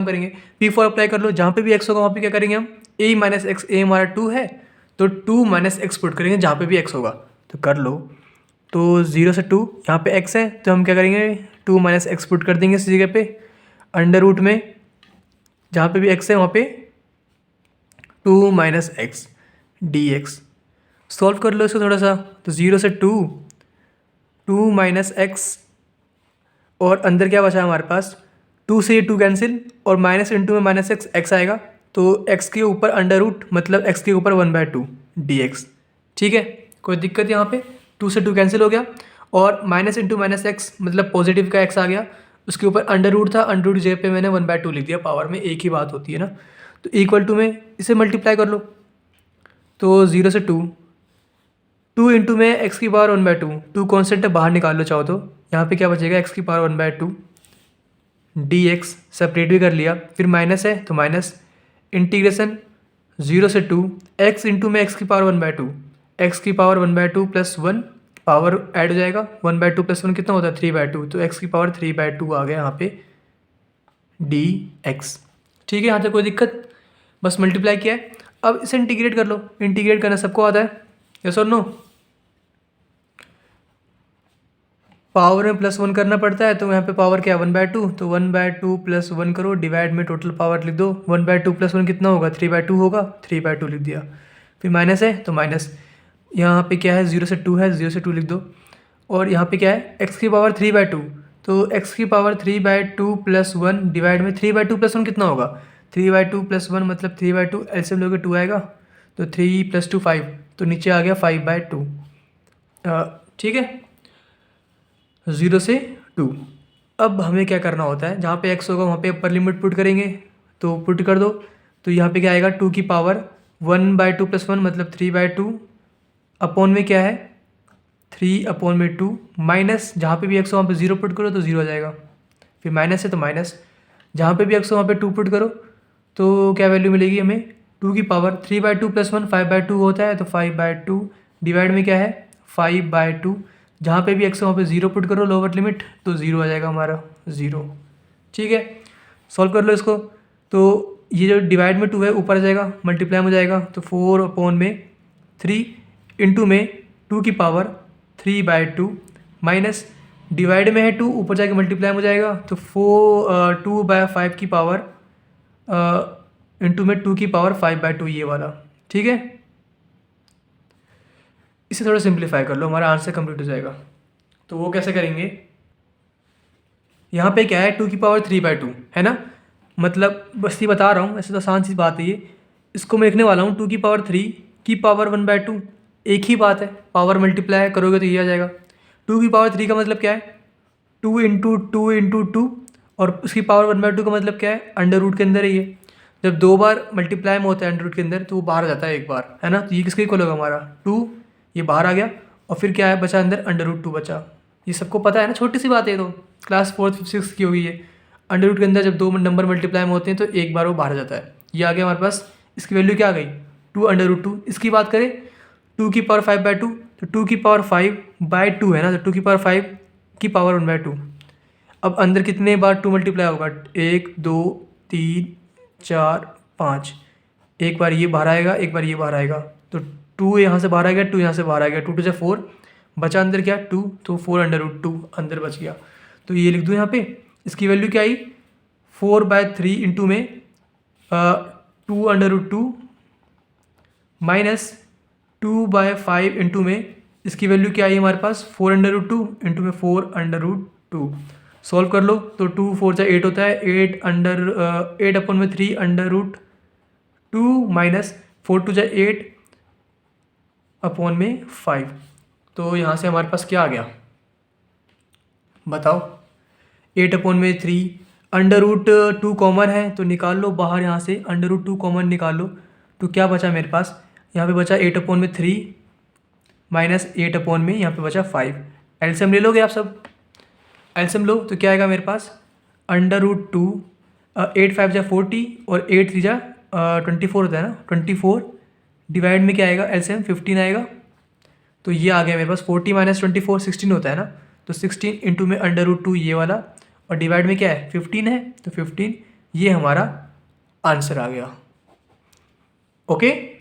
करेंगे, P4 apply कर लो, जहाँ पे भी x होगा वहाँ पे क्या करेंगे हम a माइनस एक्स, a हमारा 2 है तो 2 माइनस एक्स पुट करेंगे जहाँ पे भी x होगा, तो कर लो। तो 0 से 2 यहाँ पे x है तो हम क्या करेंगे 2 माइनस एक्स पुट कर देंगे इस जगह पे, अंडर रूट में जहाँ पे भी x है वहाँ पे 2 minus x D x. Solve कर लो इसको थोड़ा सा, तो 0 से 2 माइनस एक्स और अंदर क्या बचा हमारे पास 2 से ये 2 कैंसिल और माइनस इंटू में माइनस एक्स, एक्स आएगा तो x के ऊपर अंडर रूट मतलब x के ऊपर 1/2 dx। ठीक है, कोई दिक्कत यहाँ पे, 2 से 2 कैंसिल हो गया और माइनस इंटू माइनस एक्स मतलब पॉजिटिव का x आ गया, उसके ऊपर अंडर रूट था, अंडर रूट जगह पे मैंने 1/2 लिख दिया, पावर में एक ही बात होती है ना। तो इक्वल टू में इसे मल्टीप्लाई कर लो, तो 0 से 2 इंटू में एक्स की पावर 1/2, 2 कॉन्स्टेंट है बाहर निकाल लो चाहो तो, यहाँ पे क्या बचेगा एक्स की पावर 1/2 डी एक्स, सेपरेट भी कर लिया, फिर माइनस है तो माइनस इंटीग्रेशन 0 से 2 एक्स इंटू में एक्स की पावर 1/2, एक्स की पावर 1/2 प्लस 1 पावर ऐड हो जाएगा, 1/2 प्लस 1 कितना होता है 3/2, तो एक्स की पावर 3/2 आ गया यहाँ पे डी एक्स। ठीक है, यहाँ तक कोई दिक्कत, बस मल्टीप्लाई किया है। अब इसे इंटीग्रेट कर लो, इंटीग्रेट करना सबको आता है, यस और नो। पावर में +1 करना पड़ता है, तो यहाँ पे पावर क्या है 1/2, तो 1/2 प्लस 1 करो, डिवाइड में टोटल पावर लिख दो, 1/2 प्लस 1 कितना होगा 3/2 होगा, 3/2 लिख दिया। फिर माइनस है तो माइनस, यहाँ पे क्या है 0 से 2 है, 0 से 2 लिख दो, और यहाँ पे क्या है x की पावर 3/2, तो x की पावर 3/2 प्लस 1 डिवाइड में 3/2 प्लस 1 कितना होगा 3/2 प्लस 1 मतलब 3/2, एलसीएम लोगे 2 आएगा, तो 3 + 2 5, तो नीचे आ गया 5/2। ठीक है, 0 से 2। अब हमें क्या करना होता है, जहाँ पे x होगा वहाँ पे अपर लिमिट पुट करेंगे, तो पुट कर दो, तो यहाँ पे क्या आएगा 2 की पावर 1/2 प्लस 1 मतलब 3/2 अपॉन में क्या है 3/2 माइनस जहाँ पे भी x हो वहाँ पे 0 पुट करो तो 0 आ जाएगा, फिर माइनस है तो माइनस, जहाँ पे भी x हो वहाँ पे 2 पुट करो तो क्या वैल्यू मिलेगी हमें 2 की पावर 3/2 प्लस 1 5/2 होता है, तो 5/2 डिवाइड में क्या है 5/2, जहाँ पे भी x है वहाँ पे 0 पुट करो लोअर लिमिट तो 0 आ जाएगा हमारा 0। ठीक है, सॉल्व कर लो इसको, तो ये जो डिवाइड में 2 है ऊपर आ जाएगा, मल्टीप्लाई हो जाएगा, तो 4/3 इंटू में 2 की पावर 3/2 माइनस डिवाइड में है 2 ऊपर जाके मल्टीप्लाई हो जाएगा, तो 2/5 की पावर इंटू में 2 की पावर 5/2 ये वाला। ठीक है, इसे थोड़ा सिंप्लीफाई कर लो, हमारा आंसर कंप्लीट हो जाएगा। तो वो कैसे करेंगे, यहाँ पे क्या है 2 की पावर 3/2 है ना, मतलब बस ये बता रहा हूँ, ऐसे तो आसान सी बात है ये, इसको मैं लिखने वाला हूँ 2 की पावर 3 की पावर 1/2, एक ही बात है, पावर मल्टीप्लाई करोगे तो ये आ जाएगा। 2 की पावर 3 का मतलब क्या है 2 इंटू 2 इंटू 2, और उसकी पावर 1/2 का मतलब क्या है अंडर रूट के अंदर है ये, जब 2 बार मल्टीप्लाई में होता है अंडर रूट के अंदर तो वो बाहर आ जाता है एक बार, है ना, तो ये किसका इक्वल होगा हमारा 2, ये बाहर आ गया, और फिर क्या है बचा अंदर अंडर रूट 2 बचा, ये सबको पता है ना, छोटी सी बात है ये तो, क्लास 4th 5th 6th की होगी ये। अंडर रूट के अंदर जब 2 नंबर मल्टीप्लाई में होते हैं तो एक बार वो बाहर आ जाता है, ये आ गया हमारे पास, इसकी वैल्यू क्या आ गई 2/2। इसकी बात करें 2 की पावर 5/2, तो 2 की पावर 5/2 है ना, तो 2 की पावर 5 की पावर 1/2। अब अंदर कितने बार 2 मल्टीप्लाई होगा 1 2 3 4 5, एक बार ये बाहर आएगा एक बार ये बाहर आएगा, तो 2 यहाँ से बाहर आ गया 2 यहाँ से बाहर आ गया, 2 2 से 4 बचा अंदर क्या 2, तो 4/2 अंदर बच गया, तो ये लिख दूँ यहाँ पे, इसकी वैल्यू क्या आई 4/3 इंटू में 2/2 माइनस 2/5 इंटू में इसकी वैल्यू क्या आई हमारे पास 4/2 इंटू में 4/2। सॉल्व कर लो, तो 2 4 जा 8 होता है, 8/3 माइनस 4 2 जा 8 अपॉन में 5, तो यहाँ से हमारे पास क्या आ गया बताओ 8/3, √2 कॉमन है तो निकाल लो बाहर, यहाँ से √2 कॉमन निकाल लो, तो क्या बचा मेरे पास यहाँ पे बचा 8/3 माइनस 8 में यहाँ पे बचा 5, एलसीएम ले लोगे आप सब, एलसीएम लो तो क्या आएगा मेरे पास √2, 8 5 जा 40 और 8 3 जा 24 होता है ना, 24 डिवाइड में क्या आएगा एलसीएम 15 आएगा, तो ये आ गया मेरे पास 40 माइनस 24 16 होता है ना, तो 16 इंटू में √2 ये वाला, और डिवाइड में क्या है 15 है, तो 15 ये हमारा आंसर आ गया। ओके।